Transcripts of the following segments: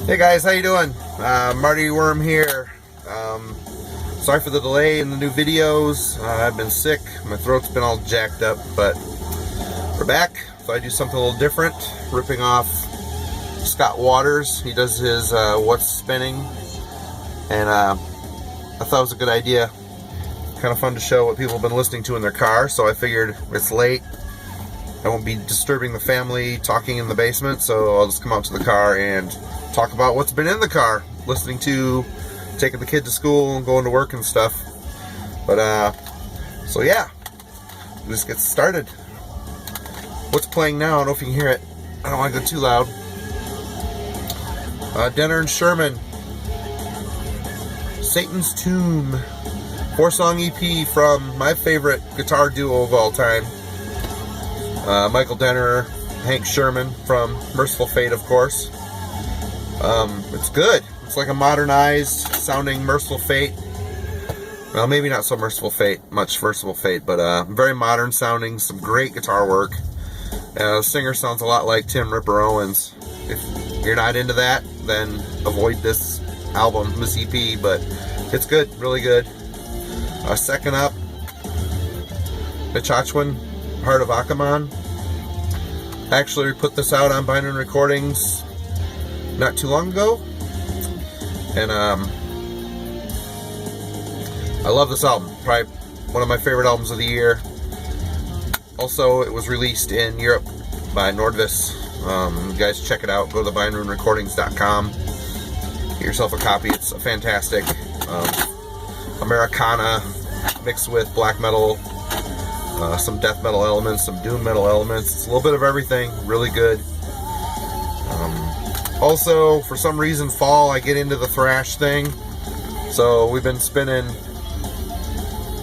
Hey guys, how you doing? Marty Worm here. Sorry for the delay in the new videos. I've been sick. My throat's been all jacked up, but we're back. So I do something a little different, ripping off Scott Waters. He does his What's Spinning, and I thought it was a good idea. Kind of fun to show what people have been listening to in their car, so I figured it's late. I won't be disturbing the family talking in the basement, so I'll just come out to the car and talk about what's been in the car, listening to, taking the kid to school and going to work and stuff. But so yeah, let's get started. What's playing now? I don't know if you can hear it. I don't want to go too loud. Denner and Sherman, Satan's Tomb, 4-song EP from my favorite guitar duo of all time, Michael Denner, Hank Sherman from Merciful Fate, of course. It's good. It's like a modernized sounding Merciful Fate. Well, maybe not so Merciful Fate, much Merciful Fate, but very modern sounding, some great guitar work. The singer sounds a lot like Tim Ripper Owens. If you're not into that, then avoid this album, this EP, but it's good, really good. Second up, Debauchery, Heart of Achaman. I actually put this out on Binary Recordings not too long ago, and I love this album. Probably one of my favorite albums of the year. Also, it was released in Europe by Nordvis. You guys check it out. Go to thebinaryrecordings.com. Get yourself a copy. It's a fantastic Americana mixed with black metal, some death metal elements, some doom metal elements. It's a little bit of everything. Really good. Also, for some reason, fall, I get into the thrash thing. So we've been spinning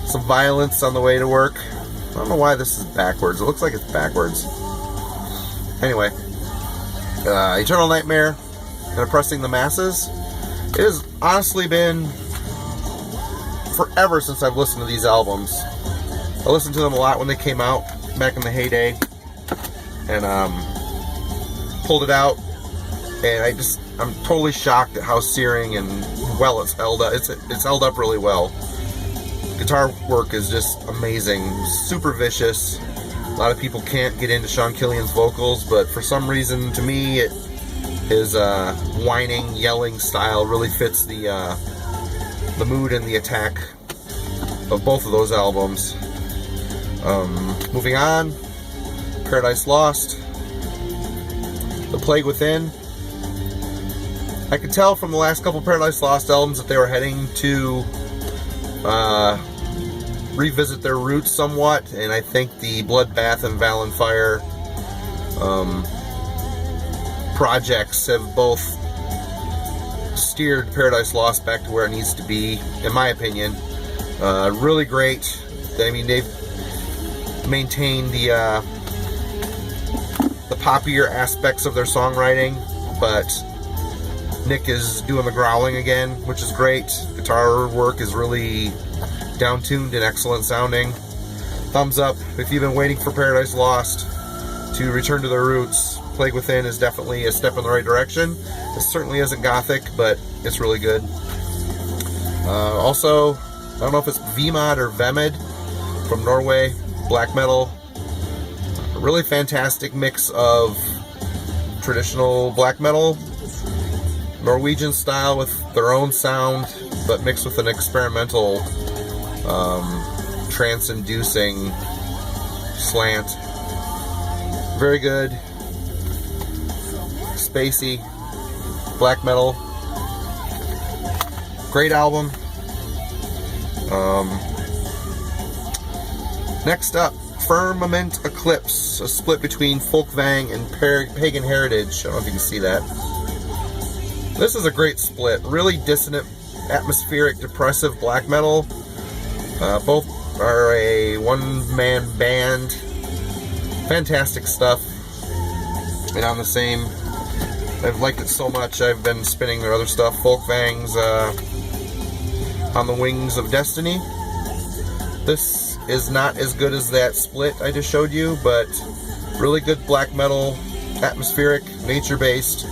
some Violence on the way to work. I don't know why this is backwards. It looks like it's backwards. Anyway, Eternal Nightmare and Oppressing the Masses. It has honestly been forever since I've listened to these albums. I listened to them a lot when they came out back in the heyday, and pulled it out, and I'm totally shocked at how searing and well it's held up. It's held up really well. Guitar work is just amazing, super vicious. A lot of people can't get into Sean Killian's vocals, but for some reason, to me, his whining, yelling style really fits the mood and the attack of both of those albums. Moving on, Paradise Lost, The Plague Within. I could tell from the last couple Paradise Lost albums that they were heading to revisit their roots somewhat, and I think the Bloodbath and Valenfire projects have both steered Paradise Lost back to where it needs to be, in my opinion. Really great. I mean, they've maintained the poppier aspects of their songwriting, but Nick is doing the growling again, which is great. Guitar work is really down-tuned and excellent sounding. Thumbs up if you've been waiting for Paradise Lost to return to their roots. Plague Within is definitely a step in the right direction. It certainly isn't gothic, but it's really good. Also, I don't know if it's Vemod or Vemed from Norway, black metal. A really fantastic mix of traditional black metal, Norwegian style with their own sound, but mixed with an experimental, trance-inducing slant. Very good. Spacey. Black metal. Great album. Next up, Firmament Eclipse, a split between Folkvang and Pagan Heritage. I don't know if you can see that. This is a great split. Really dissonant, atmospheric, depressive black metal. Both are a one-man band. Fantastic stuff. And on the same, I've liked it so much, I've been spinning their other stuff. Folkvang's On the Wings of Destiny. This is not as good as that split I just showed you, but really good black metal, atmospheric, nature-based.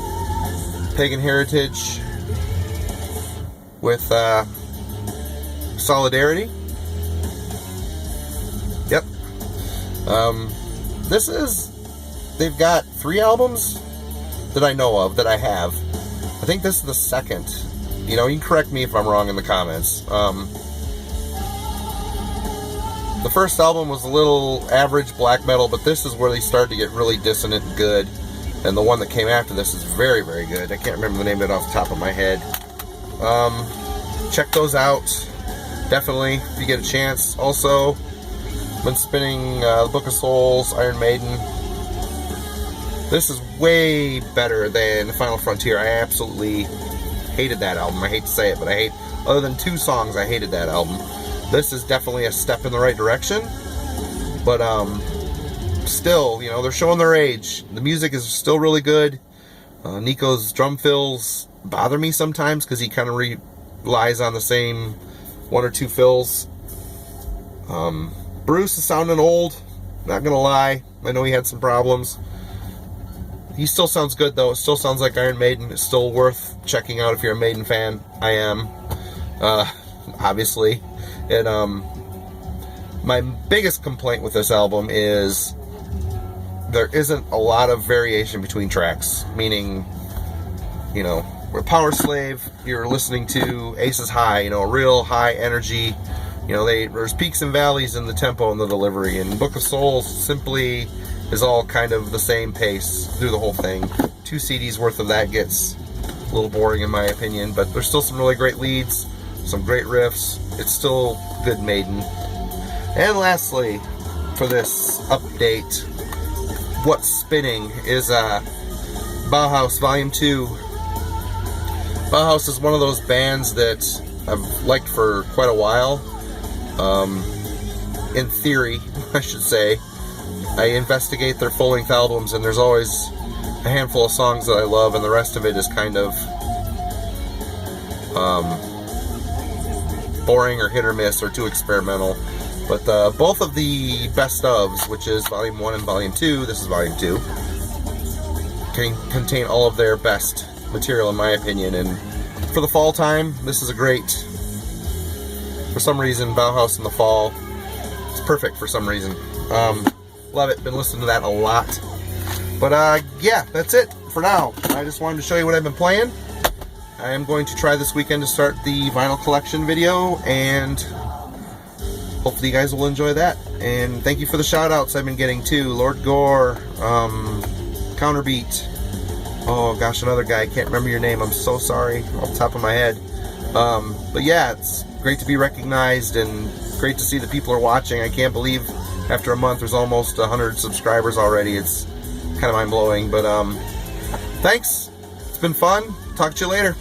Pagan Heritage with Solidarity. Yep. They've got 3 albums that I know of, that I have. I think this is the second. You know, you can correct me if I'm wrong in the comments. The first album was a little average black metal, but this is where they started to get really dissonant and good. And the one that came after this is very, very good. I can't remember the name of it off the top of my head. Check those out. Definitely, if you get a chance. Also, been spinning the Book of Souls, Iron Maiden. This is way better than The Final Frontier. I absolutely hated that album. I hate to say it, but other than 2 songs, I hated that album. This is definitely a step in the right direction. But, still, you know, they're showing their age. The music is still really good. Nico's drum fills bother me sometimes because he kind of relies on the same 1 or 2 fills. Bruce is sounding old, not gonna lie. I know he had some problems. He still sounds good though. It still sounds like Iron Maiden. It's still worth checking out if you're a Maiden fan. I am, obviously. And my biggest complaint with this album is there isn't a lot of variation between tracks. Meaning, you know, with Power Slave, you're listening to Aces High, you know, a real high energy. You know, there's peaks and valleys in the tempo and the delivery. And Book of Souls simply is all kind of the same pace through the whole thing. 2 CDs worth of that gets a little boring in my opinion, but there's still some really great leads, some great riffs. It's still good Maiden. And lastly, for this update, what's spinning is Bauhaus Volume 2. Bauhaus is one of those bands that I've liked for quite a while. In theory, I should say. I investigate their full-length albums, and there's always a handful of songs that I love, and the rest of it is kind of boring or hit or miss or too experimental. But both of the best ofs, which is Volume 1 and Volume 2, this is Volume 2, can contain all of their best material in my opinion. And for the fall time, this is a great, for some reason, Bauhaus in the fall, it's perfect for some reason. Love it, been listening to that a lot. But yeah, that's it for now. I just wanted to show you what I've been playing. I am going to try this weekend to start the vinyl collection video, and hopefully you guys will enjoy that. And thank you for the shout outs I've been getting too. Lord Gore, Counterbeat, oh gosh, another guy, I can't remember your name, I'm so sorry, off the top of my head. But yeah, it's great to be recognized and great to see that people are watching. I can't believe after a month there's almost 100 subscribers already. It's kind of mind-blowing, but thanks, it's been fun. Talk to you later.